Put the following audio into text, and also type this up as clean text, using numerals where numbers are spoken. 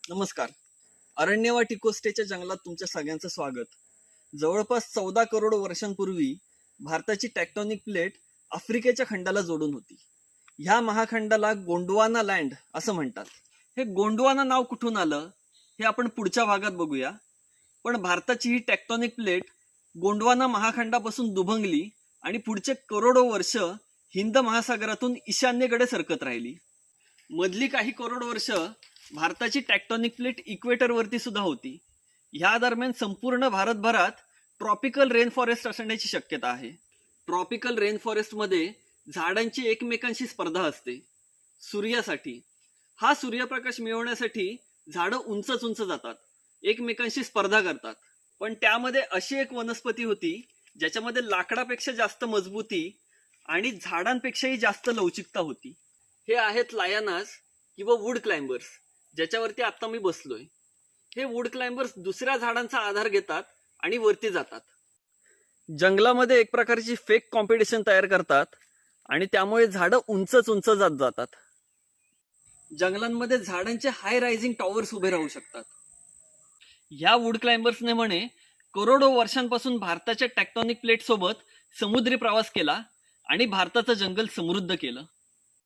नमस्कार. अरण्यवाट इकोस्टेच्या जंगलात तुमच्या सगळ्यांचं स्वागत. जवळपास 14 करोड वर्षांपूर्वी भारताची टेक्टोनिक प्लेट आफ्रिकेच्या खंडाला जोडून होती. ह्या महाखंडाला गोंडवाना लँड असं म्हणतात. हे गोंडवाना नाव कुठून आलं हे आपण पुढच्या भागात बघूया. पण भारताची ही टेक्टोनिक प्लेट गोंडवाना महाखंडापासून दुभंगली आणि पुढचे करोडो वर्ष हिंद महासागरातून ईशान्येकडे सरकत राहिली. मधली काही करोड वर्ष भारताची टेक्टोनिक प्लेट इक्वेटरवरती सुद्धा होती. ह्या दरम्यान संपूर्ण भारतभरात ट्रॉपिकल रेन फॉरेस्ट असण्याची शक्यता आहे. ट्रॉपिकल रेन फॉरेस्टमध्ये झाडांची एकमेकांशी स्पर्धा असते. सूर्यासाठी हा सूर्यप्रकाश मिळवण्यासाठी झाडं उंच उंच जातात, एकमेकांशी स्पर्धा करतात. पण त्यामध्ये अशी एक वनस्पती होती ज्याच्यामध्ये लाकडापेक्षा जास्त मजबूती आणि झाडांपेक्षाही जास्त लवचिकता होती. हे आहेत लायनास किंवा वूड क्लाइंबर्स, ज्याच्यावरती आता मी बसलोय. हे वूड क्लाइंबर्स दुसऱ्या झाडांचा आधार घेतात आणि वरती जातात. जंगलामध्ये एक प्रकारची फेक कॉम्पिटिशन तयार करतात आणि त्यामुळे झाडं उंच उंच जात जातात. जंगलांमध्ये झाडांचे हाय रायझिंग टॉवर्स उभे राहू शकतात. ह्या वूड क्लाइंबर्सने म्हणे करोडो वर्षांपासून भारताच्या टेक्टोनिक प्लेट सोबत समुद्री प्रवास केला आणि भारताचं जंगल समृद्ध केलं.